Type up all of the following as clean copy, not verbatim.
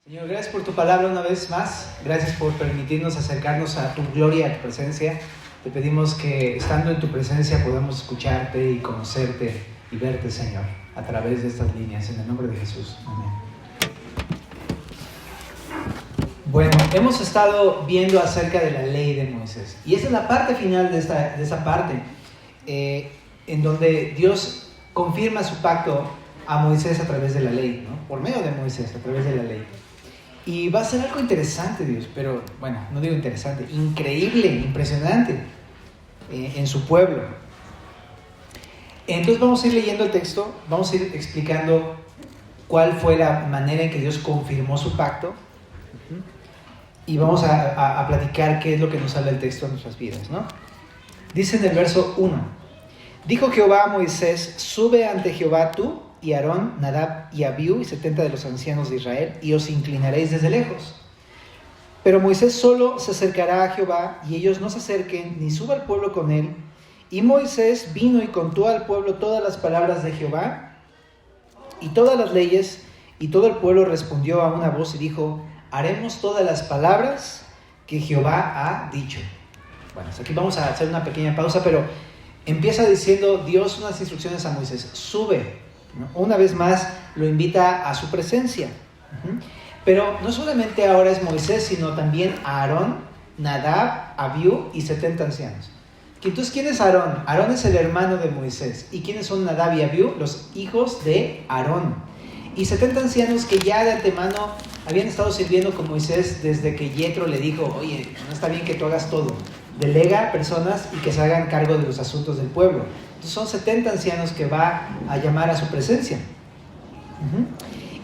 Señor, gracias por tu palabra una vez más. Gracias por permitirnos acercarnos a tu gloria, a tu presencia. Te pedimos que estando en tu presencia podamos escucharte y conocerte y verte, Señor, a través de estas líneas. En el nombre de Jesús. Amén. Bueno, hemos estado viendo acerca de la ley de Moisés. Y esta es la parte final de esta parte, en donde Dios confirma su pacto a Moisés a través de la ley, ¿no? Por medio de Moisés, a través de la ley. Y va a ser algo interesante, Dios, pero bueno, no digo interesante, increíble, impresionante en su pueblo. Entonces vamos a ir leyendo el texto, vamos a ir explicando cuál fue la manera en que Dios confirmó su pacto y vamos a platicar qué es lo que nos habla el texto en nuestras vidas, ¿no? Dice en el verso 1, dijo Jehová a Moisés, sube ante Jehová tú y Aarón, Nadab y Abiú y 70 de los ancianos de Israel, y os inclinaréis desde lejos. Pero Moisés solo se acercará a Jehová, y ellos no se acerquen, ni suba el pueblo con él. Y Moisés vino y contó al pueblo todas las palabras de Jehová, y todas las leyes, y todo el pueblo respondió a una voz y dijo, haremos todas las palabras que Jehová ha dicho. Bueno, hasta aquí vamos a hacer una pequeña pausa, pero empieza diciendo Dios unas instrucciones a Moisés, sube. Una vez más lo invita a su presencia. Pero no solamente ahora es Moisés, sino también Aarón, Nadab, Abiú y 70 ancianos. Entonces, ¿quién es Aarón? Aarón es el hermano de Moisés. ¿Y quiénes son Nadab y Abiú? Los hijos de Aarón. Y 70 ancianos que ya de antemano habían estado sirviendo con Moisés desde que Yetro le dijo, oye, no está bien que tú hagas todo. Delega personas y que se hagan cargo de los asuntos del pueblo. Entonces son 70 ancianos que va a llamar a su presencia.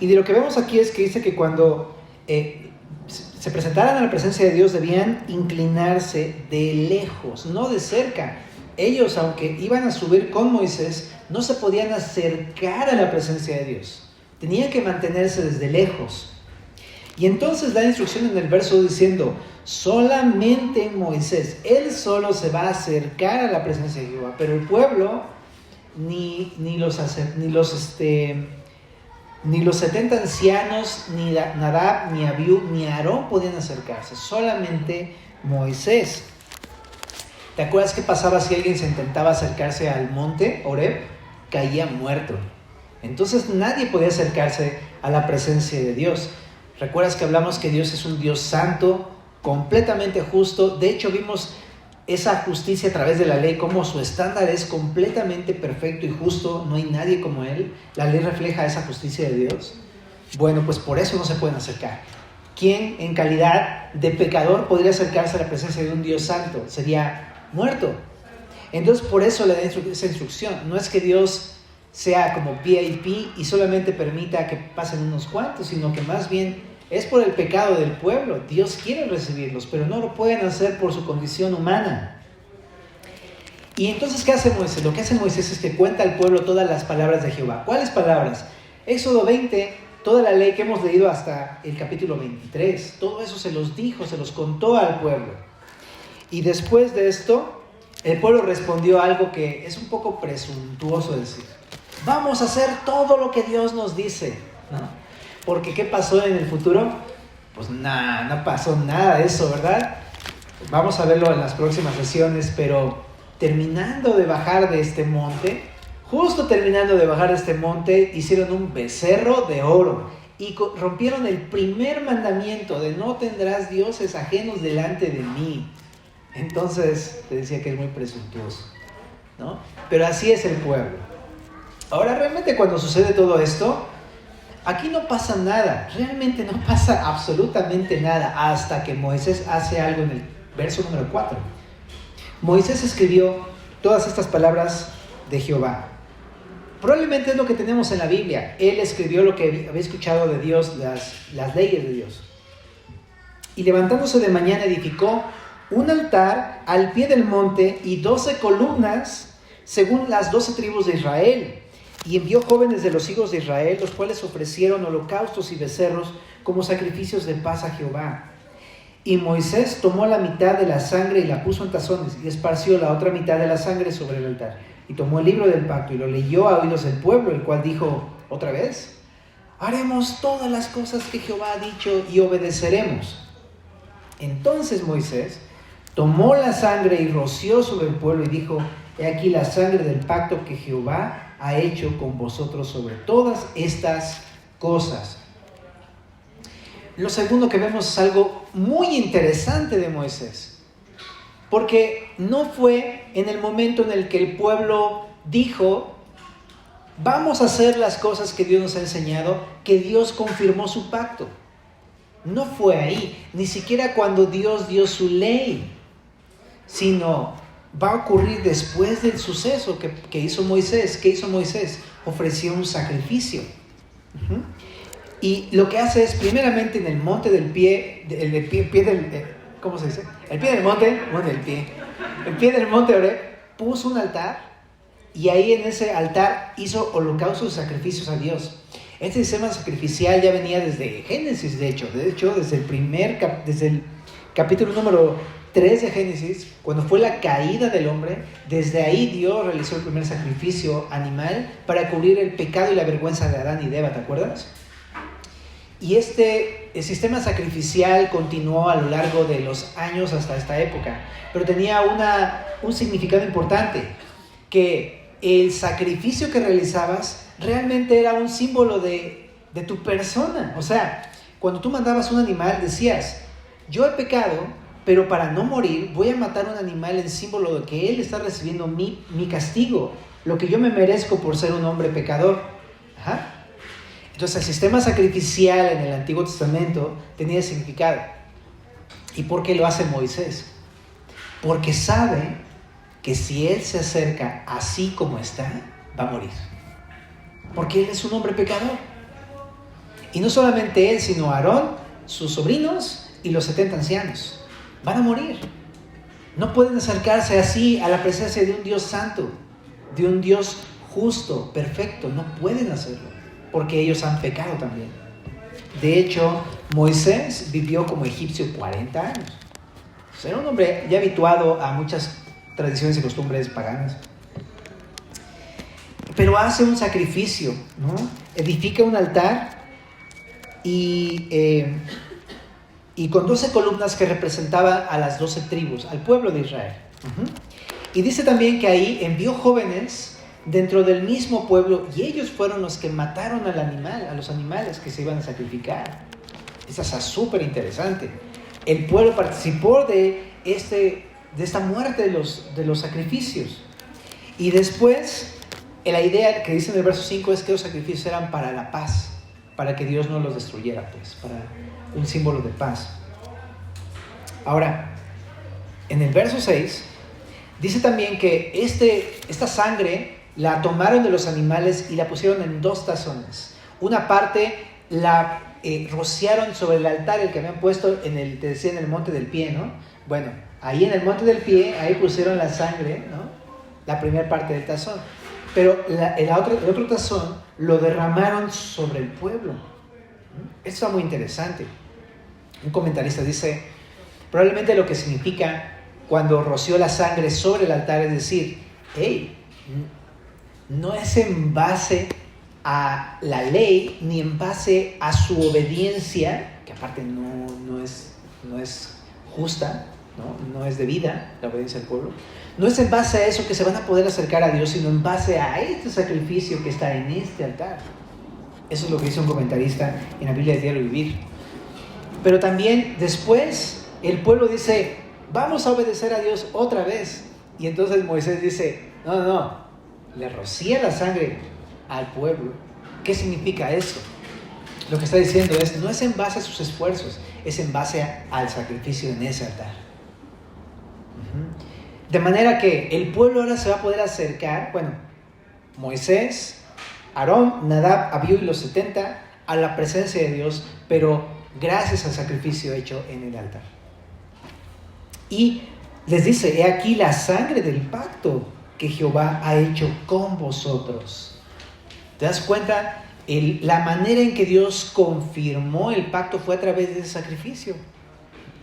Y de lo que vemos aquí es que dice que cuando se presentaran a la presencia de Dios debían inclinarse de lejos, no de cerca. Ellos, aunque iban a subir con Moisés, no se podían acercar a la presencia de Dios. Tenían que mantenerse desde lejos. Y entonces da instrucción en el verso diciendo, solamente Moisés, él solo se va a acercar a la presencia de Jehová, pero el pueblo, ni los 70 ancianos, ni Nadab, ni Abiú, ni Aarón podían acercarse, solamente Moisés. ¿Te acuerdas qué pasaba si alguien se intentaba acercarse al monte Horeb? Caía muerto. Entonces nadie podía acercarse a la presencia de Dios. ¿Recuerdas que hablamos que Dios es un Dios santo, completamente justo? De hecho, vimos esa justicia a través de la ley, como su estándar es completamente perfecto y justo, no hay nadie como Él. La ley refleja esa justicia de Dios. Bueno, pues por eso no se pueden acercar. ¿Quién en calidad de pecador podría acercarse a la presencia de un Dios santo? Sería muerto. Entonces, por eso le da esa instrucción. No es que Dios sea como VIP y solamente permita que pasen unos cuantos, sino que más bien es por el pecado del pueblo. Dios quiere recibirlos, pero no lo pueden hacer por su condición humana. Y entonces, ¿qué hace Moisés? Lo que hace Moisés es que cuenta al pueblo todas las palabras de Jehová. ¿Cuáles palabras? Éxodo 20, toda la ley que hemos leído hasta el capítulo 23. Todo eso se los dijo, se los contó al pueblo. Y después de esto, el pueblo respondió algo que es un poco presuntuoso decir. Vamos a hacer todo lo que Dios nos dice, ¿no? Porque ¿qué pasó en el futuro? Pues nada, no pasó nada de eso, ¿verdad? Vamos a verlo en las próximas sesiones, pero terminando de bajar de este monte, justo terminando de bajar de este monte, hicieron un becerro de oro y rompieron el primer mandamiento de no tendrás dioses ajenos delante de mí. Entonces, te decía que es muy presuntuoso, ¿no? Pero así es el pueblo. Ahora, realmente cuando sucede todo esto, aquí no pasa nada, realmente no pasa absolutamente nada hasta que Moisés hace algo en el verso número 4. Moisés escribió todas estas palabras de Jehová. Probablemente es lo que tenemos en la Biblia. Él escribió lo que había escuchado de Dios, las leyes de Dios. Y levantándose de mañana edificó un altar al pie del monte y 12 columnas según las 12 tribus de Israel. Y envió jóvenes de los hijos de Israel, los cuales ofrecieron holocaustos y becerros como sacrificios de paz a Jehová. Y Moisés tomó la mitad de la sangre y la puso en tazones, y esparció la otra mitad de la sangre sobre el altar. Y tomó el libro del pacto y lo leyó a oídos del pueblo, el cual dijo, ¿otra vez? haremos todas las cosas que Jehová ha dicho y obedeceremos. Entonces Moisés tomó la sangre y roció sobre el pueblo y dijo: he aquí la sangre del pacto que Jehová ha hecho con vosotros sobre todas estas cosas. Lo segundo que vemos es algo muy interesante de Moisés, porque no fue en el momento en el que el pueblo dijo: vamos a hacer las cosas que Dios nos ha enseñado, que Dios confirmó su pacto. No fue ahí, ni siquiera cuando Dios dio su ley, sino va a ocurrir después del suceso que hizo Moisés. ¿Qué hizo Moisés? Ofreció un sacrificio. Y lo que hace es, primeramente en el monte del pie, ¿cómo se dice? El pie del monte del pie. El pie del monte Oreb puso un altar, y ahí en ese altar hizo holocaustos y sacrificios a Dios. Este sistema sacrificial ya venía desde Génesis, de hecho desde el capítulo número 3 de Génesis, cuando fue la caída del hombre. Desde ahí Dios realizó el primer sacrificio animal para cubrir el pecado y la vergüenza de Adán y de Eva, ¿te acuerdas? Y el sistema sacrificial continuó a lo largo de los años hasta esta época, pero tenía un significado importante, que el sacrificio que realizabas realmente era un símbolo de tu persona. O sea, cuando tú mandabas un animal decías: yo he pecado, pero para no morir voy a matar un animal en símbolo de que él está recibiendo mi castigo, lo que yo me merezco por ser un hombre pecador. Entonces el sistema sacrificial en el Antiguo Testamento tenía significado. ¿Y por qué lo hace Moisés? Porque sabe que si él se acerca así como está, va a morir. Porque él es un hombre pecador. Y no solamente él, sino Aarón, sus sobrinos y los 70 ancianos van a morir. No pueden acercarse así a la presencia de un Dios santo, de un Dios justo, perfecto. No pueden hacerlo, porque ellos han pecado también. De hecho, Moisés vivió como egipcio 40 años. O sea, era un hombre ya habituado a muchas tradiciones y costumbres paganas. Pero hace un sacrificio, ¿no? Edifica un altar y con 12 columnas que representaba a las 12 tribus, al pueblo de Israel. Y dice también que ahí envió jóvenes dentro del mismo pueblo, y ellos fueron los que mataron a los animales que se iban a sacrificar. Eso es súper interesante. El pueblo participó de esta muerte de los sacrificios. Y después, la idea que dice en el verso 5 es que los sacrificios eran para la paz, para que Dios no los destruyera, pues, para un símbolo de paz. Ahora, en el verso 6, dice también que esta sangre la tomaron de los animales y la pusieron en 2 tazones. Una parte la rociaron sobre el altar, el que habían puesto en el monte del pie, ¿no? Bueno, ahí en el monte del pie, ahí pusieron la sangre, ¿no? La primera parte del tazón. Pero el otro tazón lo derramaron sobre el pueblo. Esto está muy interesante. Un comentarista dice: probablemente lo que significa cuando roció la sangre sobre el altar es decir: hey, no es en base a la ley ni en base a su obediencia, que aparte no es justa, no es debida la obediencia del pueblo. No es en base a eso que se van a poder acercar a Dios, sino en base a este sacrificio que está en este altar. Eso es lo que dice un comentarista en la Biblia de Diario Vivir. Pero también después el pueblo dice: vamos a obedecer a Dios otra vez. Y entonces Moisés dice: no, le rocía la sangre al pueblo. ¿Qué significa eso? Lo que está diciendo es: no es en base a sus esfuerzos, es en base al sacrificio en ese altar. De manera que el pueblo ahora se va a poder acercar, Moisés, Aarón, Nadab, Abiú y los 70 a la presencia de Dios, pero gracias al sacrificio hecho en el altar. Y les dice: he aquí la sangre del pacto que Jehová ha hecho con vosotros. ¿Te das cuenta? La manera en que Dios confirmó el pacto fue a través de ese sacrificio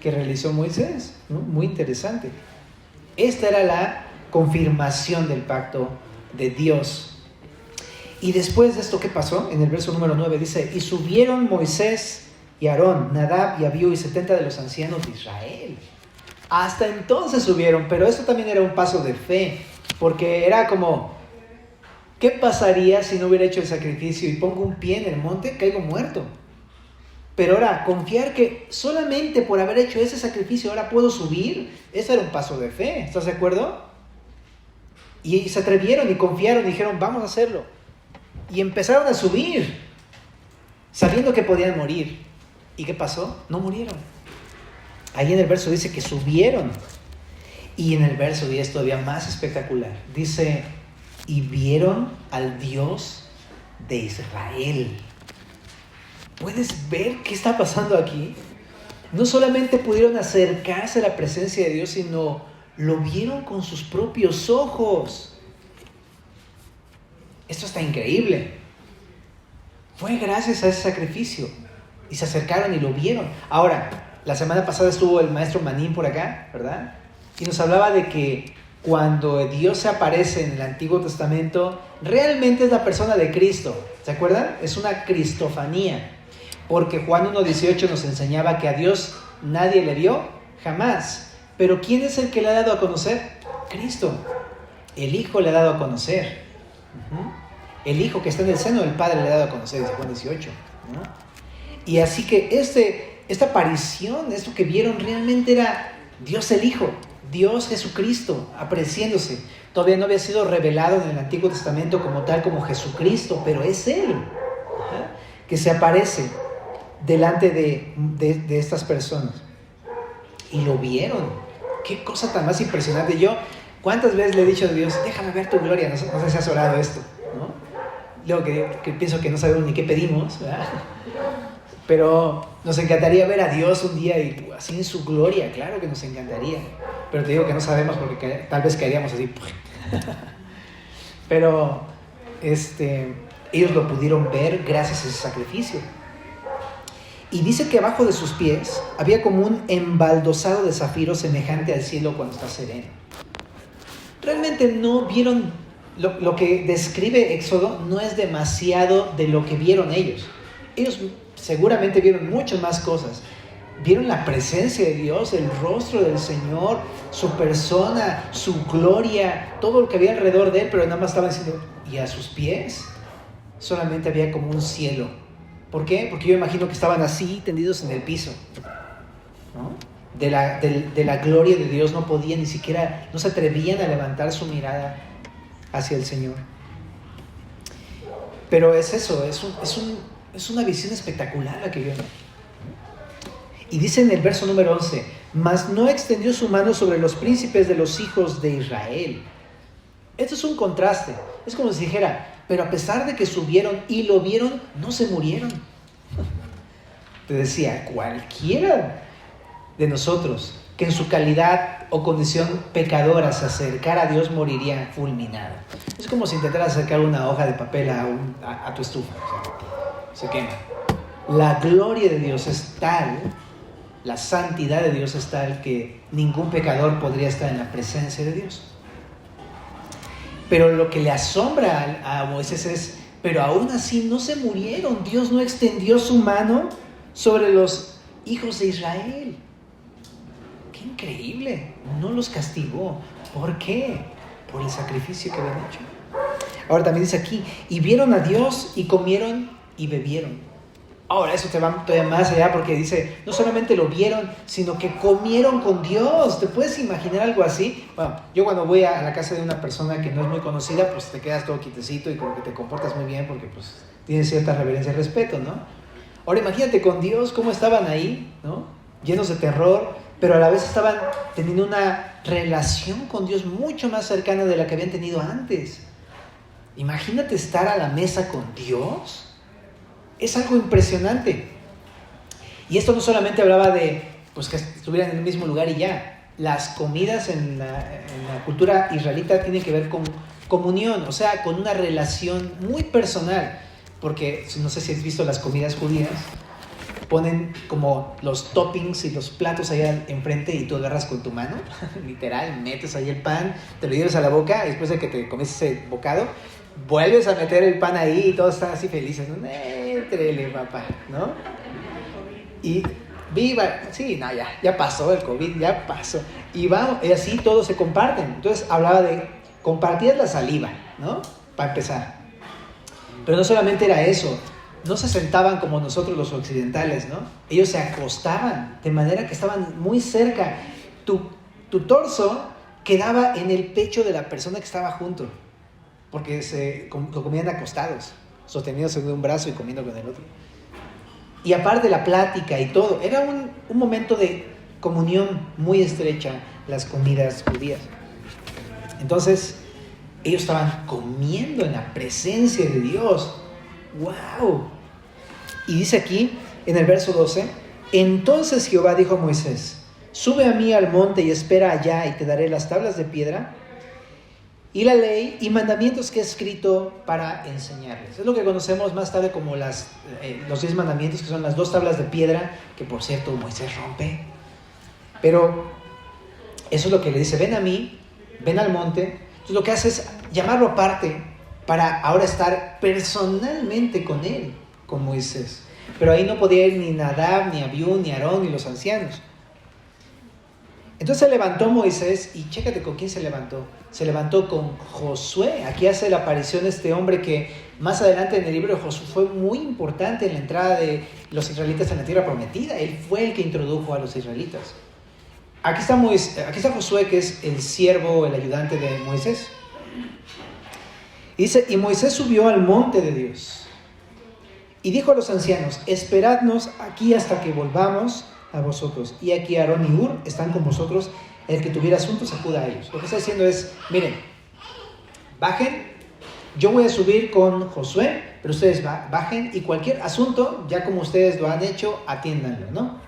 que realizó Moisés, ¿no? Muy interesante. Esta era la confirmación del pacto de Dios. Y después de esto, ¿qué pasó? En el verso número 9 dice, y subieron Moisés y Aarón, Nadab y Abiú y 70 de los ancianos de Israel. Hasta entonces subieron, pero esto también era un paso de fe, porque era como, ¿qué pasaría si no hubiera hecho el sacrificio y pongo un pie en el monte? Caigo muerto. Pero ahora, confiar que solamente por haber hecho ese sacrificio ahora puedo subir, eso era un paso de fe, ¿estás de acuerdo? Y se atrevieron y confiaron y dijeron, vamos a hacerlo. Y empezaron a subir, sabiendo que podían morir. ¿Y qué pasó? No murieron. Ahí en el verso dice que subieron. Y en el verso 10 todavía más espectacular. Dice, y vieron al Dios de Israel. ¿Puedes ver qué está pasando aquí? No solamente pudieron acercarse a la presencia de Dios, sino lo vieron con sus propios ojos. Esto está increíble. Fue gracias a ese sacrificio. Y se acercaron y lo vieron. Ahora, la semana pasada estuvo el maestro Manín por acá, ¿verdad? Y nos hablaba de que cuando Dios se aparece en el Antiguo Testamento, realmente es la persona de Cristo. ¿Se acuerdan? Es una cristofanía. Porque Juan 1:18 nos enseñaba que a Dios nadie le vio, jamás. Pero ¿quién es el que le ha dado a conocer? Cristo. El Hijo le ha dado a conocer. El Hijo que está en el seno del Padre le ha dado a conocer, dice Juan 18, ¿no? Y así que esta aparición, esto que vieron, realmente era Dios el Hijo, Dios Jesucristo apareciéndose. Todavía no había sido revelado en el Antiguo Testamento como tal, como Jesucristo, pero es Él que se aparece delante de estas personas. Y lo vieron. Qué cosa tan más impresionante. Yo, ¿cuántas veces le he dicho a Dios, déjame ver tu gloria? No sé si has orado esto, ¿no? Luego que pienso que no sabemos ni qué pedimos, ¿verdad? Pero nos encantaría ver a Dios un día y así en su gloria, claro que nos encantaría. Pero te digo que no sabemos porque tal vez caeríamos así. Pero ellos lo pudieron ver gracias a ese sacrificio. Y dice que abajo de sus pies había como un embaldosado de zafiro semejante al cielo cuando está sereno. Realmente no vieron lo que describe Éxodo, no es demasiado de lo que vieron ellos. Ellos seguramente vieron muchas más cosas. Vieron la presencia de Dios, el rostro del Señor, su persona, su gloria, todo lo que había alrededor de Él, pero nada más estaban diciendo, y a sus pies solamente había como un cielo. ¿Por qué? Porque yo imagino que estaban así, tendidos en el piso, ¿no? De la gloria de Dios no podían ni siquiera, no se atrevían a levantar su mirada hacia el Señor. Pero es eso, es una visión espectacular la que vieron. Y dice en el verso número 11, mas no extendió su mano sobre los príncipes de los hijos de Israel. Esto es un contraste. Es como si dijera, pero a pesar de que subieron y lo vieron, no se murieron. Te decía, cualquiera de nosotros que en su calidad o condición pecadora se acercara a Dios moriría fulminado. Es como si intentaras acercar una hoja de papel a tu estufa. O sea, se quema. La gloria de Dios es tal, la santidad de Dios es tal que ningún pecador podría estar en la presencia de Dios. Pero lo que le asombra a Moisés es, pero aún así no se murieron. Dios no extendió su mano sobre los hijos de Israel. ¡Qué increíble! No los castigó. ¿Por qué? Por el sacrificio que habían hecho. Ahora también dice aquí, y vieron a Dios y comieron y bebieron. Ahora eso te va todavía más allá porque dice, no solamente lo vieron, sino que comieron con Dios. ¿Te puedes imaginar algo así? Bueno, yo cuando voy a la casa de una persona que no es muy conocida, pues te quedas todo quietecito y como que te comportas muy bien porque pues tienes cierta reverencia y respeto, ¿no? Ahora imagínate con Dios cómo estaban ahí, ¿no? Llenos de terror, pero a la vez estaban teniendo una relación con Dios mucho más cercana de la que habían tenido antes. Imagínate estar a la mesa con Dios. Es algo impresionante. Y esto no solamente hablaba de pues, que estuvieran en el mismo lugar y ya. Las comidas en la cultura israelita tienen que ver con comunión, o sea, con una relación muy personal. Porque no sé si has visto las comidas judías, ponen como los toppings y los platos allá enfrente y tú agarras con tu mano, literal, metes ahí el pan, te lo llevas a la boca, después de que te comes ese bocado, vuelves a meter el pan ahí y todos están así felices, ¿no? Éntrele, papá, ¿no? Y viva, sí, no, ya pasó el COVID, ya pasó. Y vamos, y así todos se comparten. Entonces hablaba de compartir la saliva, ¿no? Para empezar. Pero no solamente era eso, no se sentaban como nosotros los occidentales, ¿no? Ellos se acostaban, de manera que estaban muy cerca. Tu torso quedaba en el pecho de la persona que estaba junto, porque lo comían acostados, sostenidos en un brazo y comiendo con el otro. Y aparte la plática y todo, era un momento de comunión muy estrecha, las comidas judías. Entonces, ellos estaban comiendo en la presencia de Dios. ¡Wow! Y dice aquí, en el verso 12, entonces Jehová dijo a Moisés, sube a mí al monte y espera allá y te daré las tablas de piedra y la ley y mandamientos que he escrito para enseñarles. Es lo que conocemos más tarde como los 10 mandamientos, que son las 2 tablas de piedra, que por cierto Moisés rompe. Pero eso es lo que le dice, ven a mí, ven al monte. Entonces lo que hace es llamarlo aparte para ahora estar personalmente con él, con Moisés. Pero ahí no podía ir ni Nadab, ni Abiú, ni Aarón, ni los ancianos. Entonces se levantó Moisés, y chécate con quién se levantó. Se levantó con Josué. Aquí hace la aparición este hombre que más adelante en el libro de Josué fue muy importante en la entrada de los israelitas en la tierra prometida. Él fue el que introdujo a los israelitas. Aquí está Josué, que es el siervo, el ayudante de Moisés. Y dice, y Moisés subió al monte de Dios y dijo a los ancianos, esperadnos aquí hasta que volvamos a vosotros. Y aquí Aarón y Hur están con vosotros, el que tuviera asuntos acuda a ellos. Lo que está diciendo es, miren, bajen, yo voy a subir con Josué, pero ustedes bajen y cualquier asunto, ya como ustedes lo han hecho, atiéndanlo, ¿no?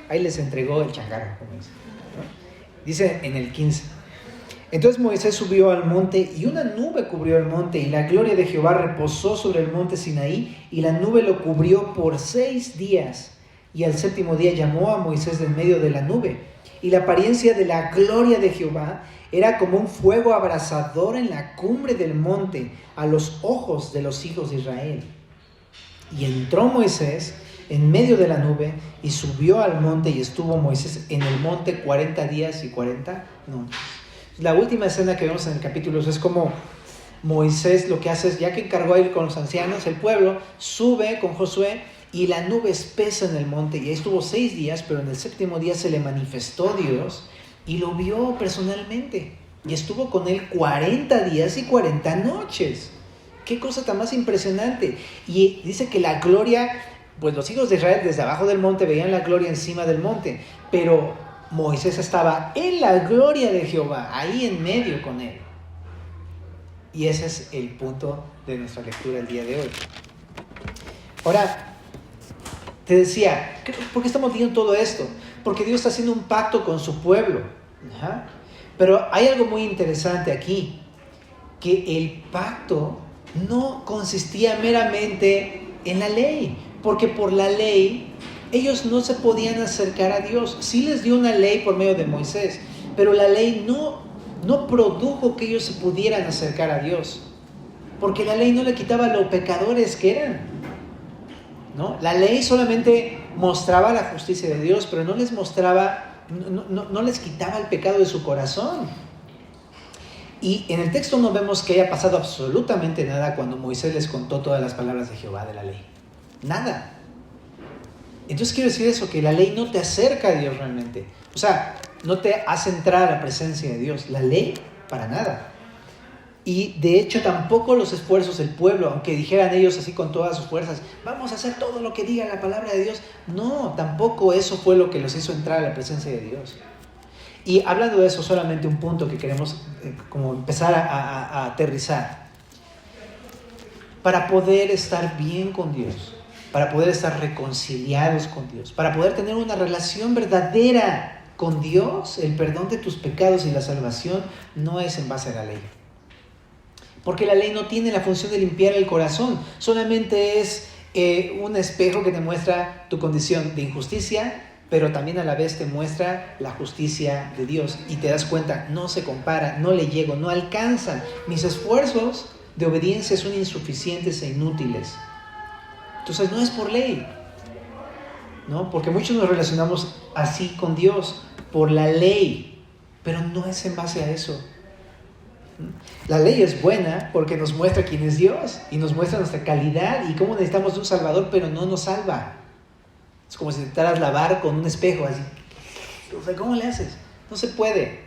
Ahí les entregó el changarro, como dice, ¿no? Dice en el 15. Entonces Moisés subió al monte y una nube cubrió el monte y la gloria de Jehová reposó sobre el monte Sinaí y la nube lo cubrió por 6 días. Y al 7º día llamó a Moisés del medio de la nube. Y la apariencia de la gloria de Jehová era como un fuego abrasador en la cumbre del monte a los ojos de los hijos de Israel. Y entró Moisés en medio de la nube y subió al monte y estuvo Moisés en el monte 40 días y 40 noches. La última escena que vemos en el capítulo es como Moisés lo que hace es, ya que encargó a ir con los ancianos, el pueblo, sube con Josué y la nube espesa en el monte. Y ahí estuvo 6 días, pero en el 7º día se le manifestó Dios y lo vio personalmente. Y estuvo con él 40 días y 40 noches. ¡Qué cosa tan más impresionante! Y dice que la gloria, pues los hijos de Israel desde abajo del monte veían la gloria encima del monte, pero Moisés estaba en la gloria de Jehová, ahí en medio con él. Y ese es el punto de nuestra lectura el día de hoy. Ahora, te decía, ¿por qué estamos viendo todo esto? Porque Dios está haciendo un pacto con su pueblo. Ajá. Pero hay algo muy interesante aquí, que el pacto no consistía meramente en la ley, porque por la ley ellos no se podían acercar a Dios. Sí les dio una ley por medio de Moisés, pero la ley no produjo que ellos se pudieran acercar a Dios, porque la ley no le quitaba lo pecadores que eran, ¿no? La ley solamente mostraba la justicia de Dios, pero no les mostraba, no les quitaba el pecado de su corazón. Y en el texto no vemos que haya pasado absolutamente nada cuando Moisés les contó todas las palabras de Jehová de la ley. Nada. Entonces quiero decir eso, que la ley no te acerca a Dios realmente. O sea, no te hace entrar a la presencia de Dios. La ley, para nada. Y de hecho tampoco los esfuerzos del pueblo, aunque dijeran ellos así con todas sus fuerzas, vamos a hacer todo lo que diga la palabra de Dios. No, tampoco eso fue lo que los hizo entrar a la presencia de Dios. Y hablando de eso, solamente un punto que queremos como empezar a aterrizar. Para poder estar bien con Dios, para poder estar reconciliados con Dios, para poder tener una relación verdadera con Dios, el perdón de tus pecados y la salvación no es en base a la ley. Porque la ley no tiene la función de limpiar el corazón, solamente es un espejo que te muestra tu condición de injusticia, pero también a la vez te muestra la justicia de Dios y te das cuenta, no se compara, no le llego, no alcanza mis esfuerzos, de obediencia son insuficientes e inútiles. Entonces no es por ley, ¿no? Porque muchos nos relacionamos así con Dios, por la ley, pero no es en base a eso. La ley es buena porque nos muestra quién es Dios y nos muestra nuestra calidad y cómo necesitamos de un Salvador, pero no nos salva. Es como si intentaras lavar con un espejo, así. O sea, ¿cómo le haces? No se puede.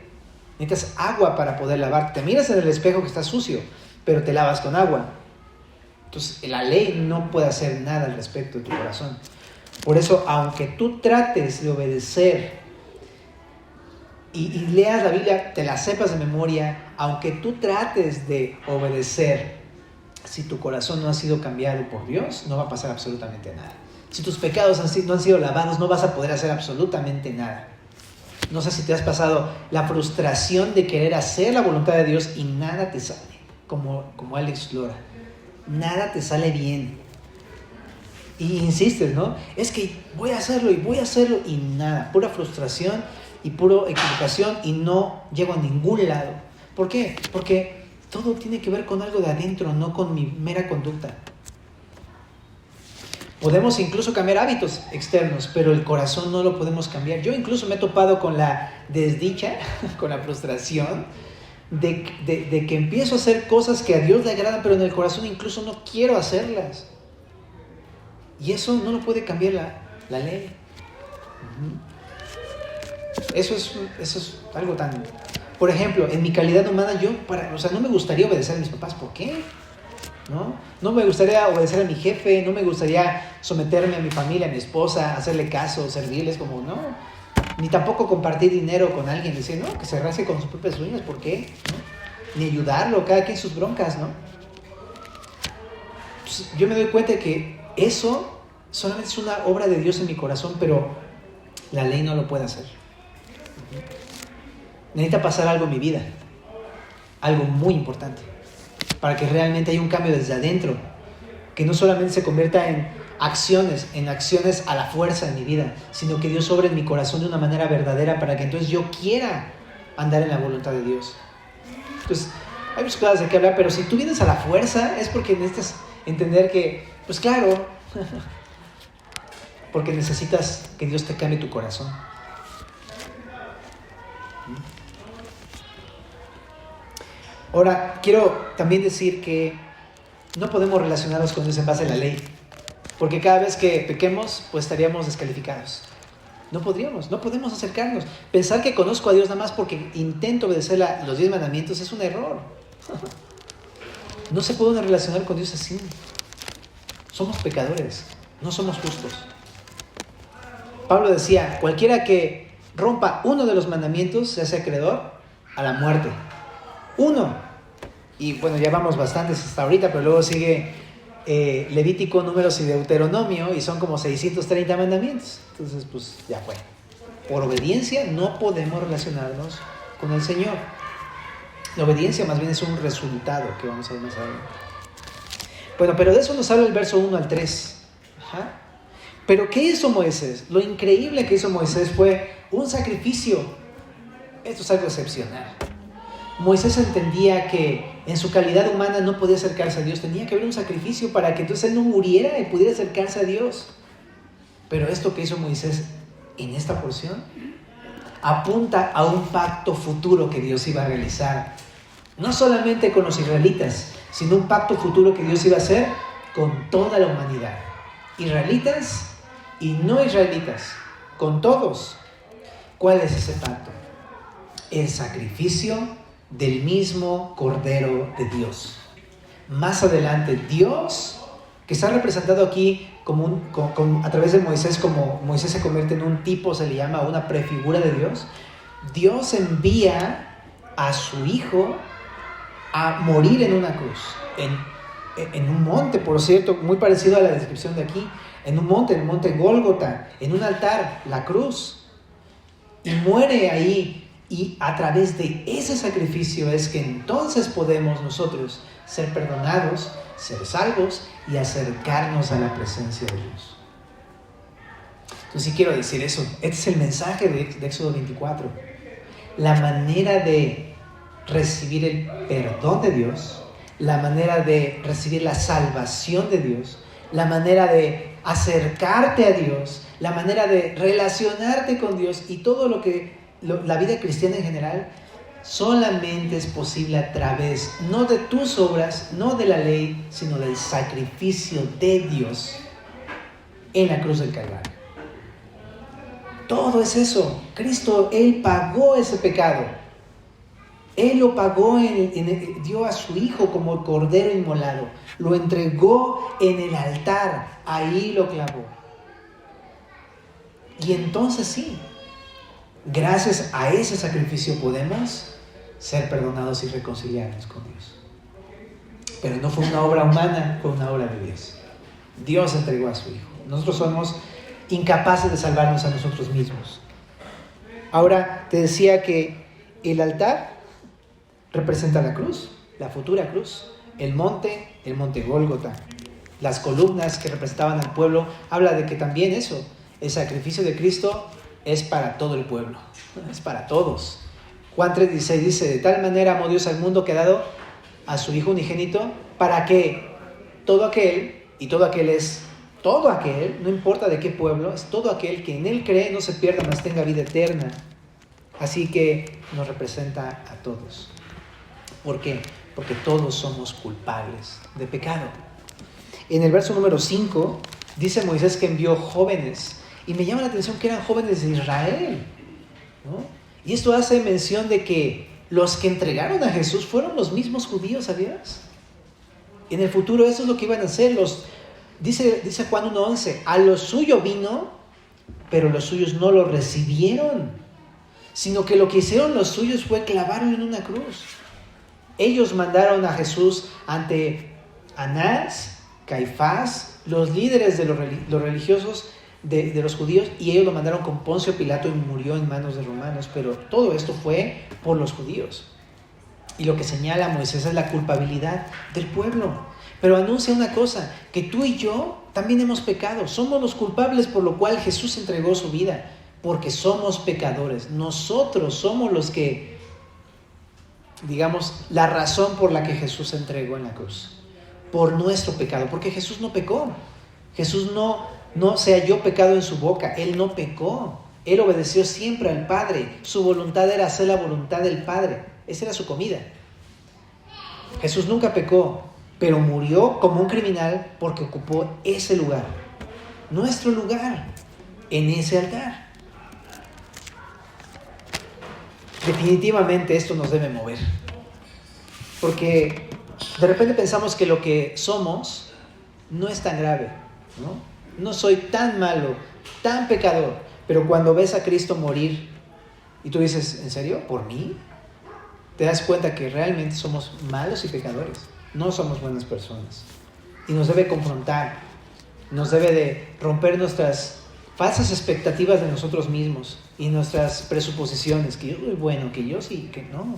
Necesitas agua para poder lavar. Te miras en el espejo que está sucio, pero te lavas con agua. Entonces, la ley no puede hacer nada al respecto de tu corazón. Por eso, aunque tú trates de obedecer y leas la Biblia, te la sepas de memoria, aunque tú trates de obedecer, si tu corazón no ha sido cambiado por Dios, no va a pasar absolutamente nada. Si tus pecados no han sido lavados, no vas a poder hacer absolutamente nada. No sé si te has pasado la frustración de querer hacer la voluntad de Dios y nada te sale, como Alex Lora. Nada te sale bien. Y insistes, ¿no? Es que voy a hacerlo y nada. Pura frustración y pura equivocación y no llego a ningún lado. ¿Por qué? Porque todo tiene que ver con algo de adentro, no con mi mera conducta. Podemos incluso cambiar hábitos externos, pero el corazón no lo podemos cambiar. Yo incluso me he topado con la desdicha, con la frustración de que empiezo a hacer cosas que a Dios le agradan, pero en el corazón incluso no quiero hacerlas. Y eso no lo puede cambiar la ley. Eso es algo tan... Por ejemplo, en mi calidad humana, no me gustaría obedecer a mis papás. ¿Por qué? No me gustaría obedecer a mi jefe, no me gustaría someterme a mi familia, a mi esposa, hacerle caso, servirles como, no. Ni tampoco compartir dinero con alguien, decir, no, que se rasque con sus propias uñas, ¿por qué? ¿No? Ni ayudarlo, cada quien sus broncas, ¿no? Entonces, yo me doy cuenta de que eso solamente es una obra de Dios en mi corazón, pero la ley no lo puede hacer. Necesita pasar algo en mi vida, algo muy importante, para que realmente haya un cambio desde adentro, que no solamente se convierta en acciones a la fuerza en mi vida, sino que Dios obre en mi corazón de una manera verdadera para que entonces yo quiera andar en la voluntad de Dios. Entonces, hay muchas cosas de qué hablar, pero si tú vienes a la fuerza es porque necesitas entender que, pues claro, porque necesitas que Dios te cambie tu corazón. Ahora, quiero también decir que no podemos relacionarnos con Dios en base a la ley, porque cada vez que pequemos, pues estaríamos descalificados. No podemos acercarnos. Pensar que conozco a Dios nada más porque intento obedecer los 10 mandamientos es un error. No se puede relacionar con Dios así. Somos pecadores, no somos justos. Pablo decía, cualquiera que rompa uno de los mandamientos se hace acreedor a la muerte. Uno. Y bueno, ya vamos bastantes hasta ahorita, pero luego sigue Levítico, Números y Deuteronomio, y son como 630 mandamientos. Entonces, pues ya fue. Por obediencia no podemos relacionarnos con el Señor. La obediencia más bien es un resultado que vamos a ver más adelante. Bueno, pero de eso nos habla el verso 1 al 3. Ajá. Pero ¿qué hizo Moisés? Lo increíble que hizo Moisés fue un sacrificio. Esto es algo excepcional. Moisés entendía que en su calidad humana no podía acercarse a Dios. Tenía que haber un sacrificio para que entonces él no muriera y pudiera acercarse a Dios. Pero esto que hizo Moisés en esta porción apunta a un pacto futuro que Dios iba a realizar. No solamente con los israelitas, sino un pacto futuro que Dios iba a hacer con toda la humanidad. Israelitas y no israelitas, con todos. ¿Cuál es ese pacto? El sacrificio del mismo Cordero de Dios. Más adelante, Dios, que está representado aquí a través de Moisés, como Moisés se convierte en un tipo, se le llama una prefigura de Dios. Dios envía a su Hijo a morir en una cruz, en un monte, por cierto, muy parecido a la descripción de aquí, en un monte, en el monte Gólgota, en un altar, la cruz, y muere ahí. Y a través de ese sacrificio es que entonces podemos nosotros ser perdonados, ser salvos y acercarnos a la presencia de Dios. Entonces sí quiero decir eso. Este es el mensaje de Éxodo 24. La manera de recibir el perdón de Dios, la manera de recibir la salvación de Dios, la manera de acercarte a Dios, la manera de relacionarte con Dios y todo lo que la vida cristiana en general solamente es posible a través, no de tus obras, no de la ley, sino del sacrificio de Dios en la cruz del Calvario. Todo es eso. Cristo, Él pagó ese pecado. Él lo pagó, dio a su Hijo como cordero inmolado. Lo entregó en el altar. Ahí lo clavó. Y entonces sí, gracias a ese sacrificio podemos ser perdonados y reconciliarnos con Dios. Pero no fue una obra humana, fue una obra de Dios. Dios entregó a su Hijo. Nosotros somos incapaces de salvarnos a nosotros mismos. Ahora te decía que el altar representa la cruz, la futura cruz. El monte Gólgota. Las columnas que representaban al pueblo, habla de que también eso, el sacrificio de Cristo es para todo el pueblo, es para todos. Juan 3:16 dice, de tal manera amó Dios al mundo que ha dado a su Hijo unigénito, para que todo aquel, y todo aquel es todo aquel, no importa de qué pueblo, es todo aquel que en Él cree no se pierda, mas tenga vida eterna. Así que nos representa a todos. ¿Por qué? Porque todos somos culpables de pecado. En el verso número 5 dice Moisés que envió jóvenes, y me llama la atención que eran jóvenes de Israel, ¿no? Y esto hace mención de que los que entregaron a Jesús fueron los mismos judíos, ¿sabías? En el futuro eso es lo que iban a hacer. Dice Juan 1:11, a lo suyo vino, pero los suyos no lo recibieron, sino que lo que hicieron los suyos fue clavarlo en una cruz. Ellos mandaron a Jesús ante Anás, Caifás, los líderes de los religiosos de los judíos, y ellos lo mandaron con Poncio Pilato y murió en manos de romanos, pero todo esto fue por los judíos. Y lo que señala Moisés es la culpabilidad del pueblo. Pero anuncia una cosa, que tú y yo también hemos pecado, somos los culpables por lo cual Jesús entregó su vida, porque somos pecadores. Nosotros somos los que, digamos, la razón por la que Jesús se entregó en la cruz, por nuestro pecado, porque Jesús no pecó. Jesús no se halló pecado en su boca, Él no pecó. Él obedeció siempre al Padre, su voluntad era hacer la voluntad del Padre, esa era su comida. Jesús nunca pecó, pero murió como un criminal porque ocupó ese lugar, nuestro lugar, en ese altar. Definitivamente esto nos debe mover, porque de repente pensamos que lo que somos no es tan grave, ¿no? No soy tan malo, tan pecador, pero cuando ves a Cristo morir y tú dices, ¿en serio? ¿Por mí? Te das cuenta que realmente somos malos y pecadores, no somos buenas personas, y nos debe confrontar, nos debe de romper nuestras falsas expectativas de nosotros mismos y nuestras presuposiciones, que yo soy bueno, que yo sí, que no.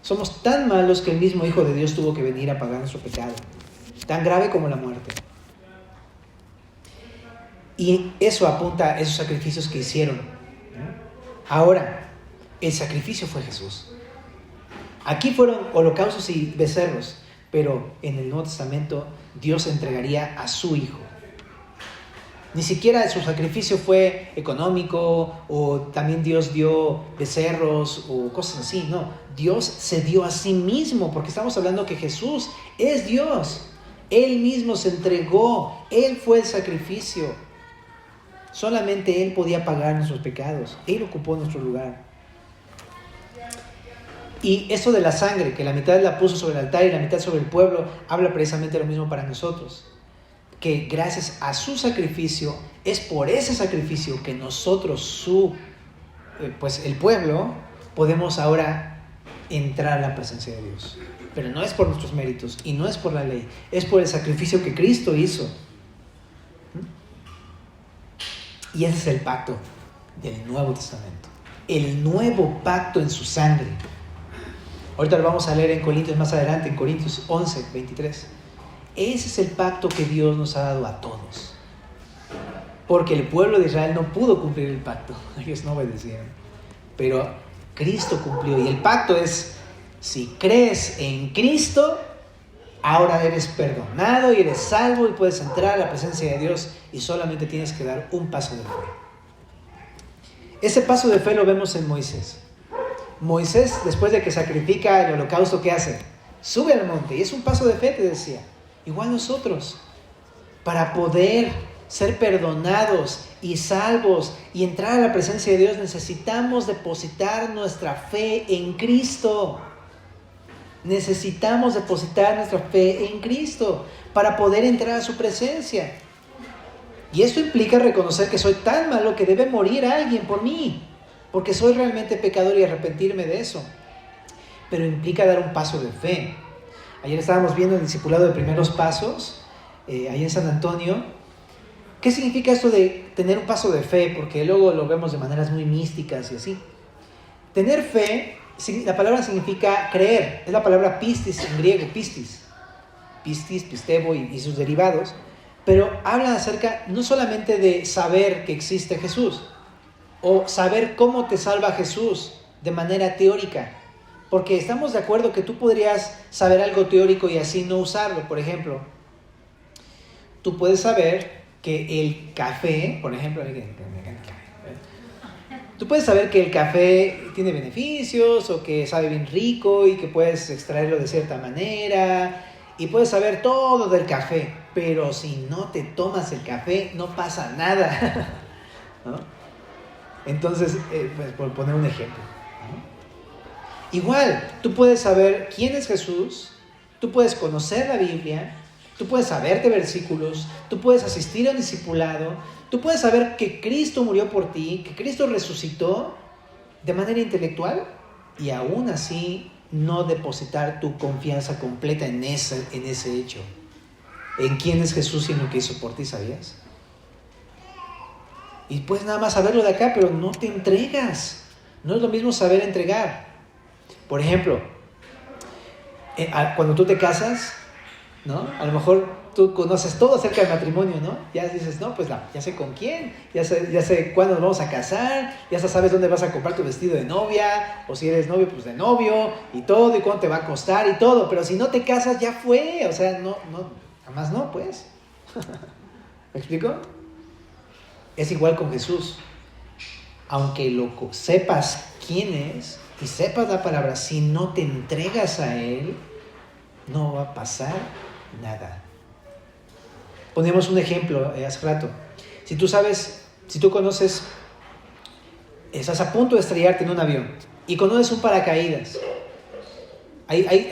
Somos tan malos que el mismo Hijo de Dios tuvo que venir a pagar nuestro pecado, tan grave como la muerte. Y eso apunta a esos sacrificios que hicieron, ¿no? Ahora, el sacrificio fue Jesús. Aquí fueron holocaustos y becerros, pero en el Nuevo Testamento Dios entregaría a su Hijo. Ni siquiera su sacrificio fue económico, o también Dios dio becerros o cosas así. No, Dios se dio a sí mismo, porque estamos hablando que Jesús es Dios. Él mismo se entregó, Él fue el sacrificio. Solamente Él podía pagar nuestros pecados. Él ocupó nuestro lugar. Y eso de la sangre, que la mitad la puso sobre el altar y la mitad sobre el pueblo, habla precisamente lo mismo para nosotros. Que gracias a su sacrificio, es por ese sacrificio que nosotros, el pueblo, podemos ahora entrar a la presencia de Dios. Pero no es por nuestros méritos y no es por la ley, es por el sacrificio que Cristo hizo. Y ese es el pacto del Nuevo Testamento. El nuevo pacto en su sangre. Ahorita lo vamos a leer en Corintios más adelante, en Corintios 11:23. Ese es el pacto que Dios nos ha dado a todos. Porque el pueblo de Israel no pudo cumplir el pacto. Ellos no obedecieron. Pero Cristo cumplió. Y el pacto es, si crees en Cristo, Ahora eres perdonado y eres salvo y puedes entrar a la presencia de Dios y solamente tienes que dar un paso de fe. Ese paso de fe lo vemos en Moisés. Moisés, después de que sacrifica el holocausto, ¿qué hace? Sube al monte y es un paso de fe, te decía. Igual nosotros, para poder ser perdonados y salvos y entrar a la presencia de Dios, necesitamos depositar nuestra fe en Cristo. Necesitamos depositar nuestra fe en Cristo para poder entrar a su presencia. Y esto implica reconocer que soy tan malo que debe morir alguien por mí, porque soy realmente pecador y arrepentirme de eso. Pero implica dar un paso de fe. Ayer estábamos viendo el discipulado de primeros pasos, ahí en San Antonio. ¿Qué significa esto de tener un paso de fe? Porque luego lo vemos de maneras muy místicas y así. Tener fe, la palabra significa creer. Es la palabra pistis en griego, pistis. Pistis, pistebo y sus derivados. Pero habla acerca no solamente de saber que existe Jesús o saber cómo te salva Jesús de manera teórica. Porque estamos de acuerdo que tú podrías saber algo teórico y así no usarlo. Por ejemplo, tú puedes saber que el café, por ejemplo, me encanta el café. Tú puedes saber que el café tiene beneficios o que sabe bien rico y que puedes extraerlo de cierta manera y puedes saber todo del café, pero si no te tomas el café no pasa nada, ¿no? Entonces, pues, por poner un ejemplo, ¿no? Igual, tú puedes saber quién es Jesús, tú puedes conocer la Biblia, tú puedes saberte versículos, tú puedes asistir a un discipulado, tú puedes saber que Cristo murió por ti, que Cristo resucitó de manera intelectual y aún así no depositar tu confianza completa en ese hecho, en quién es Jesús y en lo que hizo por ti, ¿sabías? Y puedes nada más saberlo de acá, pero no te entregas. No es lo mismo saber entregar. Por ejemplo, cuando tú te casas, ¿no? A lo mejor tú conoces todo acerca del matrimonio, ¿no? Ya dices, no, pues ya sé con quién, ya sé cuándo nos vamos a casar, ya sabes dónde vas a comprar tu vestido de novia, o si eres novio, pues de novio, y todo, y cuánto te va a costar y todo, pero si no te casas ya fue, o sea, no, jamás no, pues. ¿Me explico? Es igual con Jesús. Aunque sepas quién es y sepas la palabra, si no te entregas a Él, no va a pasar nada. Ponemos un ejemplo hace rato. Si tú conoces, estás a punto de estrellarte en un avión y conoces un paracaídas,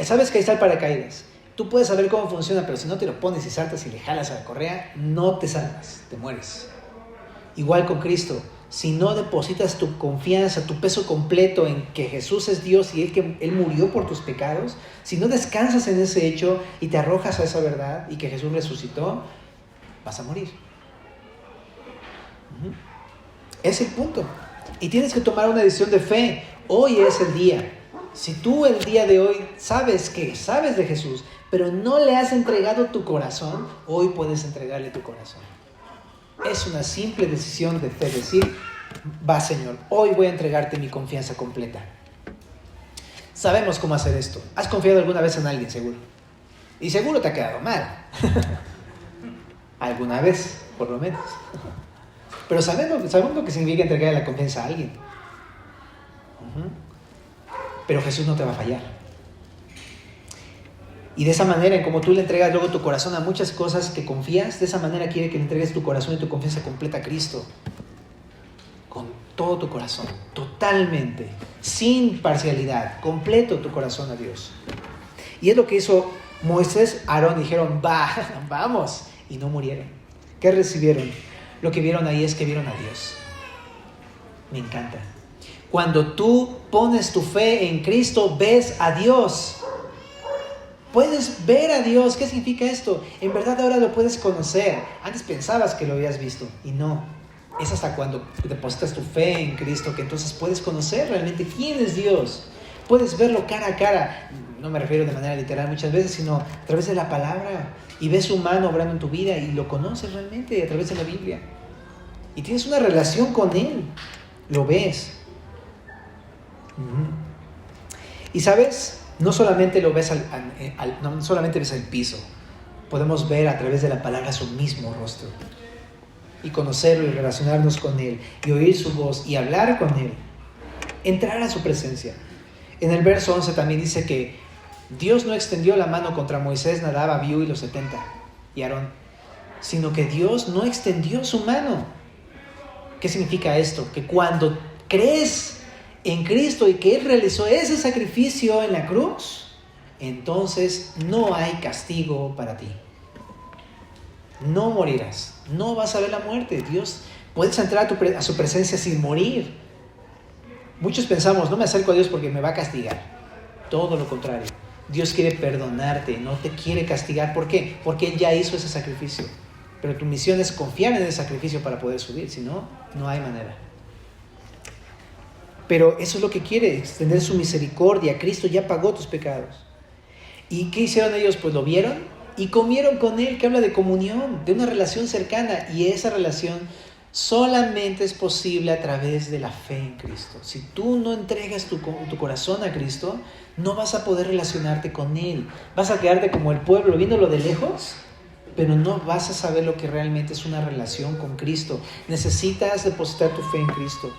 sabes que ahí está el paracaídas. Tú puedes saber cómo funciona, pero si no te lo pones y saltas y le jalas a la correa, no te salvas, te mueres. Igual con Cristo. Si no depositas tu confianza, tu peso completo en que Jesús es Dios y Él murió por tus pecados, si no descansas en ese hecho y te arrojas a esa verdad y que Jesús resucitó, vas a morir. Es el punto. Y tienes que tomar una decisión de fe. Hoy es el día. Si tú el día de hoy sabes de Jesús, pero no le has entregado tu corazón, hoy puedes entregarle tu corazón. Es una simple decisión de fe, decir, va Señor, hoy voy a entregarte mi confianza completa. Sabemos cómo hacer esto. ¿Has confiado alguna vez en alguien, seguro? Y seguro te ha quedado mal. Alguna vez, por lo menos. Pero sabemos lo que significa entregar la confianza a alguien. Pero Jesús no te va a fallar. Y de esa manera, en como tú le entregas luego tu corazón a muchas cosas que confías, de esa manera quiere que le entregues tu corazón y tu confianza completa a Cristo. Con todo tu corazón, totalmente, sin parcialidad, completo tu corazón a Dios. Y es lo que hizo Moisés, Aarón, dijeron, vamos, y no murieron. ¿Qué recibieron? Lo que vieron ahí es que vieron a Dios. Me encanta. Cuando tú pones tu fe en Cristo, ves a Dios. Puedes ver a Dios. ¿Qué significa esto? En verdad ahora lo puedes conocer. Antes pensabas que lo habías visto y no. Es hasta cuando depositas tu fe en Cristo que entonces puedes conocer realmente quién es Dios. Puedes verlo cara a cara. No me refiero de manera literal muchas veces, sino a través de la palabra. Y ves su mano obrando en tu vida y lo conoces realmente a través de la Biblia. Y tienes una relación con Él. Lo ves. Y sabes, no solamente lo ves no solamente ves el piso, podemos ver a través de la palabra su mismo rostro y conocerlo y relacionarnos con Él y oír su voz y hablar con Él, entrar a su presencia. En el verso 11 también dice que Dios no extendió la mano contra Moisés, Nadab, Abiú y los 70 y Aarón, sino que Dios no extendió su mano. ¿Qué significa esto? Que cuando crees en Cristo y que Él realizó ese sacrificio en la cruz, entonces no hay castigo para ti. No morirás, no vas a ver la muerte. Dios, puedes entrar a su presencia sin morir. Muchos pensamos, no me acerco a Dios porque me va a castigar. Todo lo contrario. Dios quiere perdonarte, no te quiere castigar. ¿Por qué? Porque Él ya hizo ese sacrificio. Pero tu misión es confiar en ese sacrificio para poder subir. Si no, no hay manera. Pero eso es lo que quiere, extender su misericordia. Cristo ya pagó tus pecados. ¿Y qué hicieron ellos? Pues lo vieron y comieron con Él, que habla de comunión, de una relación cercana. Y esa relación solamente es posible a través de la fe en Cristo. Si tú no entregas tu corazón a Cristo, no vas a poder relacionarte con Él. Vas a quedarte como el pueblo, viéndolo de lejos, pero no vas a saber lo que realmente es una relación con Cristo. Necesitas depositar tu fe en Cristo.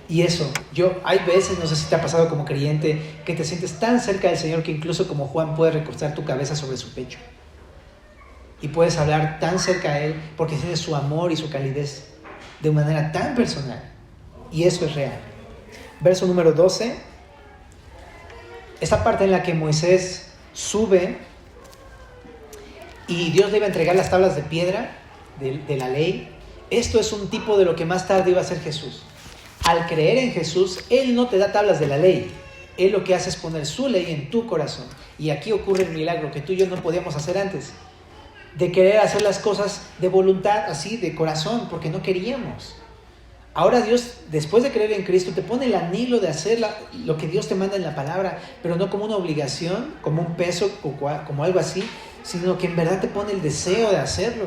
Y eso, hay veces, no sé si te ha pasado como creyente, que te sientes tan cerca del Señor que incluso como Juan puedes recostar tu cabeza sobre su pecho. Y puedes hablar tan cerca a Él porque tienes su amor y su calidez de manera tan personal. Y eso es real. Verso número 12. Esta parte en la que Moisés sube y Dios le iba a entregar las tablas de piedra de la ley. Esto es un tipo de lo que más tarde iba a hacer Jesús. Al creer en Jesús, Él no te da tablas de la ley. Él lo que hace es poner su ley en tu corazón. Y aquí ocurre el milagro que tú y yo no podíamos hacer antes. De querer hacer las cosas de voluntad, así, de corazón, porque no queríamos. Ahora Dios, después de creer en Cristo, te pone el anhelo de hacer lo que Dios te manda en la palabra, pero no como una obligación, como un peso, como algo así, sino que en verdad te pone el deseo de hacerlo.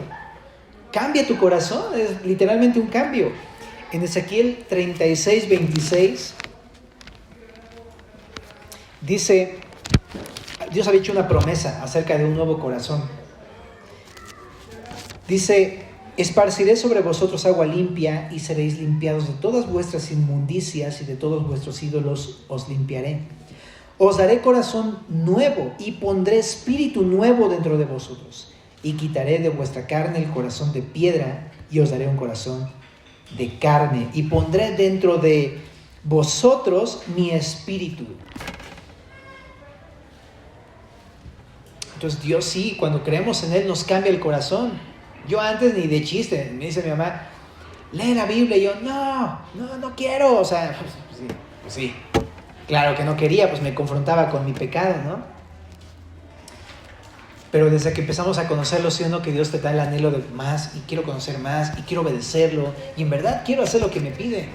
Cambia tu corazón, es literalmente un cambio. En Ezequiel 36:26 dice, Dios había hecho una promesa acerca de un nuevo corazón. Dice, esparciré sobre vosotros agua limpia y seréis limpiados de todas vuestras inmundicias y de todos vuestros ídolos os limpiaré. Os daré corazón nuevo y pondré espíritu nuevo dentro de vosotros y quitaré de vuestra carne el corazón de piedra y os daré un corazón de carne y pondré dentro de vosotros mi espíritu. Entonces Dios sí, cuando creemos en Él nos cambia el corazón. Yo antes ni de chiste, me dice mi mamá, lee la Biblia, y yo, no quiero, o sea, pues sí, claro que no quería, pues me confrontaba con mi pecado, ¿no? Pero desde que empezamos a conocerlo, sí o no, que Dios te da el anhelo de más, y quiero conocer más, y quiero obedecerlo, y en verdad quiero hacer lo que me pide.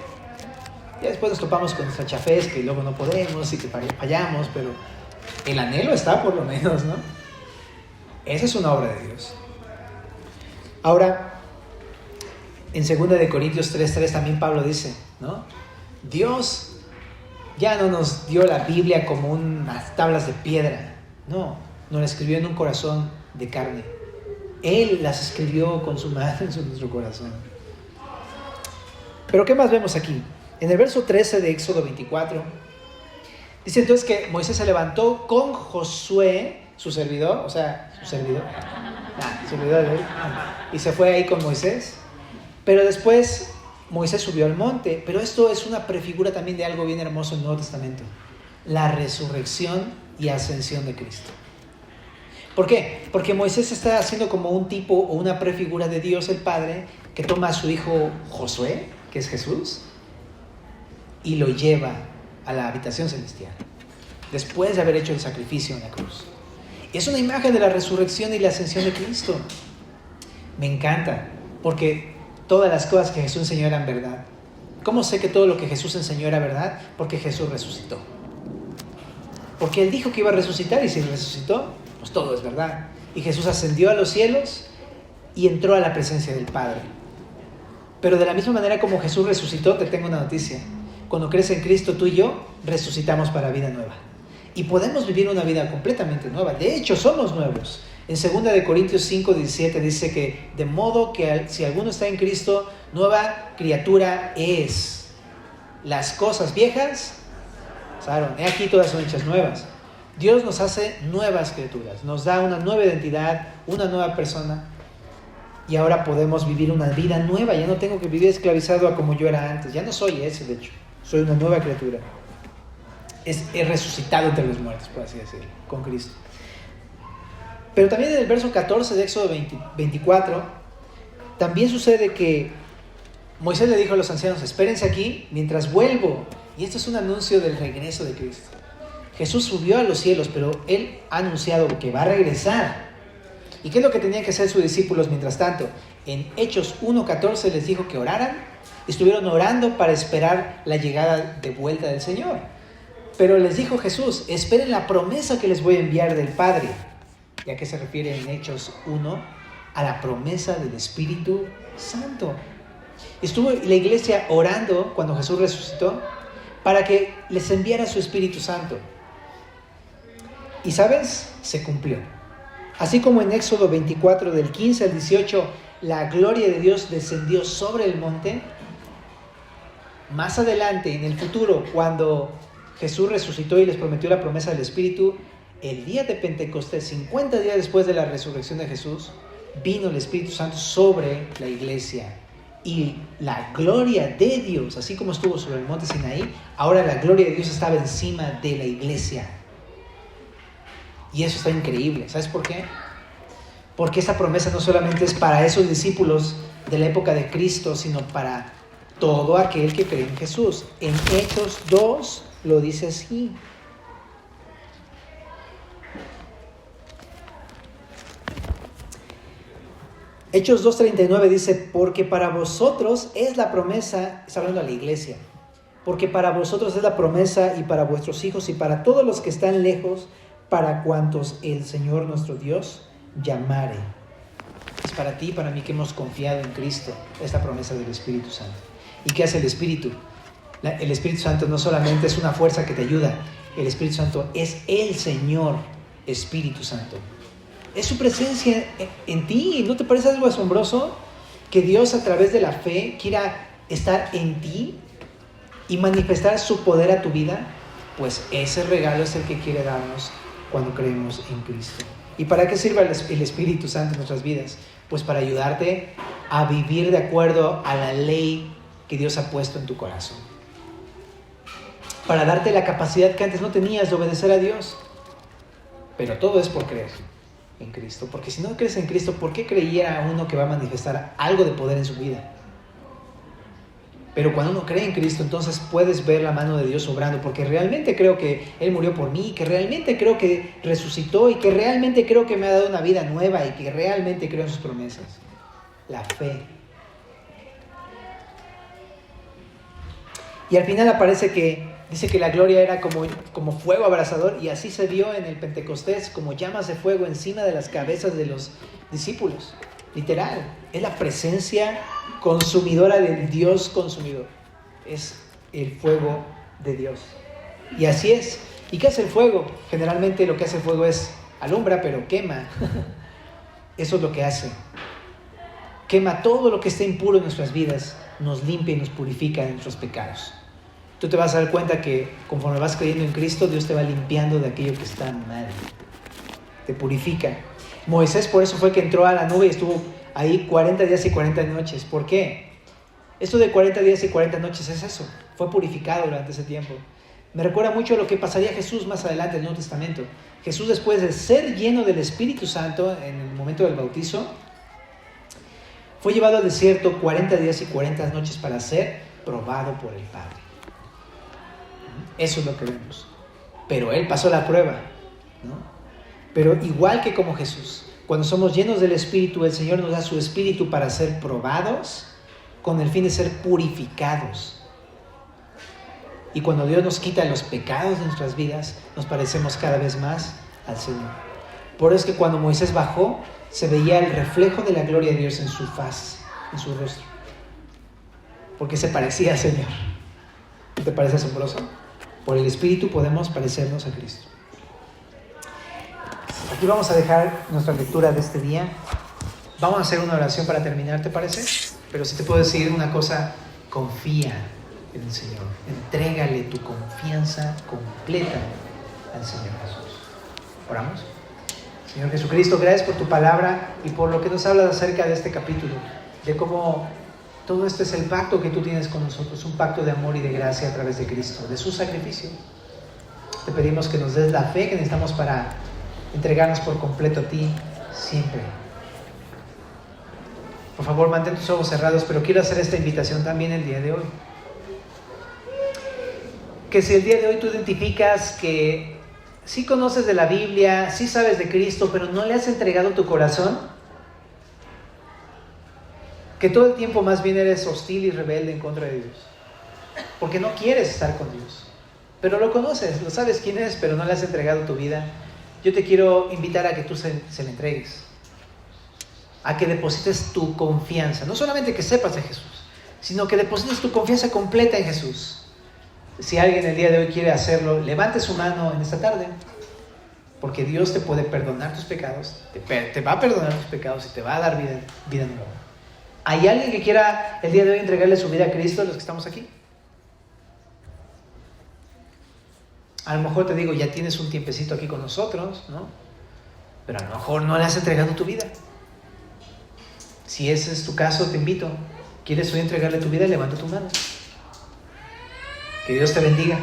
Ya después nos topamos con nuestra chafez, que luego no podemos, y que fallamos, pero el anhelo está por lo menos, ¿no? Esa es una obra de Dios. Ahora, en 2 Corintios 3:3 también Pablo dice, ¿no? Dios ya no nos dio la Biblia como unas tablas de piedra, no, nos la escribió en un corazón de carne. Él las escribió con su mano en nuestro corazón. Pero ¿qué más vemos aquí? En el verso 13 de Éxodo 24, dice entonces que Moisés se levantó con Josué, su servidor, y se fue ahí con Moisés. Pero después Moisés subió al monte. Pero esto es una prefigura también de algo bien hermoso en el Nuevo Testamento: la resurrección y ascensión de Cristo. ¿Por qué? Porque Moisés está haciendo como un tipo o una prefigura de Dios el Padre, que toma a su hijo Josué, que es Jesús, y lo lleva a la habitación celestial después de haber hecho el sacrificio en la cruz. Es una imagen de la resurrección y la ascensión de Cristo. Me encanta, porque todas las cosas que Jesús enseñó eran verdad. ¿Cómo sé que todo lo que Jesús enseñó era verdad? Porque Jesús resucitó. Porque Él dijo que iba a resucitar, y si resucitó, pues todo es verdad. Y Jesús ascendió a los cielos y entró a la presencia del Padre. Pero de la misma manera como Jesús resucitó, te tengo una noticia: cuando crees en Cristo, tú y yo resucitamos para vida nueva. Y podemos vivir una vida completamente nueva. De hecho, somos nuevos. En 2 Corintios 5:17 dice que de modo que si alguno está en Cristo, nueva criatura es. Las cosas viejas pasaron. He aquí todas son hechas nuevas. Dios nos hace nuevas criaturas. Nos da una nueva identidad, una nueva persona. Y ahora podemos vivir una vida nueva. Ya no tengo que vivir esclavizado a como yo era antes. Ya no soy ese, de hecho. Soy una nueva criatura. He resucitado entre los muertos, por así decirlo, con Cristo. Pero también en el verso 14 de Éxodo 24, también sucede que Moisés le dijo a los ancianos, espérense aquí mientras vuelvo. Y esto es un anuncio del regreso de Cristo. Jesús subió a los cielos, pero Él ha anunciado que va a regresar. ¿Y qué es lo que tenían que hacer sus discípulos mientras tanto? En Hechos 1:14 les dijo que oraran. Estuvieron orando para esperar la llegada de vuelta del Señor. Pero les dijo Jesús, esperen la promesa que les voy a enviar del Padre. ¿Y a qué se refiere en Hechos 1? A la promesa del Espíritu Santo. Estuvo la iglesia orando cuando Jesús resucitó para que les enviara su Espíritu Santo. Y ¿sabes? Se cumplió. Así como en Éxodo 24 del 15 al 18 la gloria de Dios descendió sobre el monte, más adelante en el futuro cuando Jesús resucitó y les prometió la promesa del Espíritu, el día de Pentecostés, 50 días después de la resurrección de Jesús, vino el Espíritu Santo sobre la iglesia. Y la gloria de Dios, así como estuvo sobre el monte Sinaí, ahora la gloria de Dios estaba encima de la iglesia. Y eso está increíble. ¿Sabes por qué? Porque esa promesa no solamente es para esos discípulos de la época de Cristo, sino para todo aquel que cree en Jesús. En Hechos 2 lo dice así. Hechos 2:39 dice, porque para vosotros es la promesa, está hablando a la iglesia, porque para vosotros es la promesa y para vuestros hijos y para todos los que están lejos, para cuantos el Señor nuestro Dios llamare. Es para ti y para mí que hemos confiado en Cristo, esta promesa del Espíritu Santo. ¿Y qué hace el Espíritu? El Espíritu Santo no solamente es una fuerza que te ayuda, el Espíritu Santo es el Señor Espíritu Santo. Es su presencia en ti. ¿No te parece algo asombroso? Que Dios a través de la fe quiera estar en ti y manifestar su poder a tu vida. Pues ese regalo es el que quiere darnos cuando creemos en Cristo. ¿Y para qué sirve el Espíritu Santo en nuestras vidas? Pues para ayudarte a vivir de acuerdo a la ley que Dios ha puesto en tu corazón. Para darte la capacidad que antes no tenías de obedecer a Dios. Pero todo es por creer en Cristo, porque si no crees en Cristo, ¿por qué creyera uno que va a manifestar algo de poder en su vida? Pero cuando uno cree en Cristo, entonces puedes ver la mano de Dios obrando, porque realmente creo que Él murió por mí, que realmente creo que resucitó y que realmente creo que me ha dado una vida nueva y que realmente creo en sus promesas. La fe. Y al final aparece que dice que la gloria era como fuego abrasador, y así se vio en el Pentecostés, como llamas de fuego encima de las cabezas de los discípulos. Literal, es la presencia consumidora del Dios consumidor. Es el fuego de Dios. Y así es. ¿Y qué hace el fuego? Generalmente lo que hace el fuego es alumbra, pero quema. Eso es lo que hace. Quema todo lo que esté impuro en nuestras vidas, nos limpia y nos purifica de nuestros pecados. Tú te vas a dar cuenta que conforme vas creyendo en Cristo, Dios te va limpiando de aquello que está mal. Te purifica. Moisés por eso fue que entró a la nube y estuvo ahí 40 días y 40 noches. ¿Por qué? Esto de 40 días y 40 noches es eso. Fue purificado durante ese tiempo. Me recuerda mucho a lo que pasaría a Jesús más adelante en el Nuevo Testamento. Jesús, después de ser lleno del Espíritu Santo en el momento del bautizo, fue llevado al desierto 40 días y 40 noches para ser probado por el Padre. Eso es lo que vemos. Pero Él pasó la prueba, ¿no? Pero igual que como Jesús, cuando somos llenos del Espíritu, el Señor nos da su Espíritu para ser probados con el fin de ser purificados. Y cuando Dios nos quita los pecados de nuestras vidas, nos parecemos cada vez más al Señor. Por eso es que cuando Moisés bajó, se veía el reflejo de la gloria de Dios en su faz, en su rostro. Porque se parecía al Señor. ¿No te parece asombroso? Por el Espíritu podemos parecernos a Cristo. Aquí vamos a dejar nuestra lectura de este día. Vamos a hacer una oración para terminar, ¿te parece? Pero si te puedo decir una cosa, confía en el Señor. Entrégale tu confianza completa al Señor Jesús. ¿Oramos? Señor Jesucristo, gracias por tu palabra y por lo que nos hablas acerca de este capítulo, de cómo todo esto es el pacto que tú tienes con nosotros, un pacto de amor y de gracia a través de Cristo, de su sacrificio. Te pedimos que nos des la fe que necesitamos para entregarnos por completo a ti siempre. Por favor, mantén tus ojos cerrados, pero quiero hacer esta invitación también el día de hoy. Que si el día de hoy tú identificas que sí conoces de la Biblia, sí sabes de Cristo, pero no le has entregado tu corazón, que todo el tiempo más bien eres hostil y rebelde en contra de Dios, porque no quieres estar con Dios, pero lo conoces, lo sabes quién es, pero no le has entregado tu vida. Yo te quiero invitar a que tú se le entregues, a que deposites tu confianza, no solamente que sepas de Jesús, sino que deposites tu confianza completa en Jesús. Si alguien el día de hoy quiere hacerlo, levante su mano en esta tarde, porque Dios te puede perdonar tus pecados, te va a perdonar tus pecados y te va a dar vida nueva. ¿Hay alguien que quiera el día de hoy entregarle su vida a Cristo, los que estamos aquí? A lo mejor te digo, ya tienes un tiempecito aquí con nosotros, ¿no? Pero a lo mejor no le has entregado tu vida. Si ese es tu caso, te invito. ¿Quieres hoy entregarle tu vida? Levanta tu mano. Que Dios te bendiga.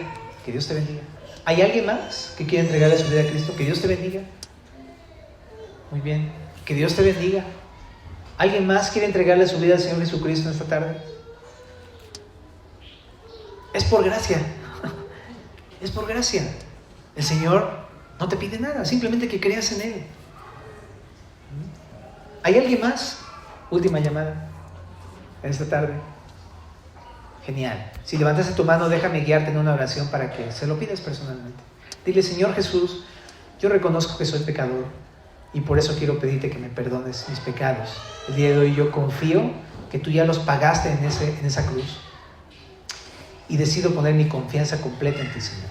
Que Dios te bendiga. ¿Hay alguien más que quiera entregarle su vida a Cristo? Que Dios te bendiga. Muy bien. Que Dios te bendiga. ¿Alguien más quiere entregarle su vida al Señor Jesucristo en esta tarde? Es por gracia. Es por gracia. El Señor no te pide nada, simplemente que creas en Él. ¿Hay alguien más? Última llamada en esta tarde. Genial. Si levantaste tu mano, déjame guiarte en una oración para que se lo pidas personalmente. Dile: Señor Jesús, yo reconozco que soy pecador y por eso quiero pedirte que me perdones mis pecados. El día de hoy yo confío que tú ya los pagaste en esa cruz y decido poner mi confianza completa en ti, Señor.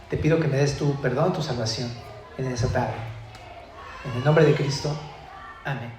Te pido que me des tu perdón, tu salvación en esa tarde. En el nombre de Cristo. Amén.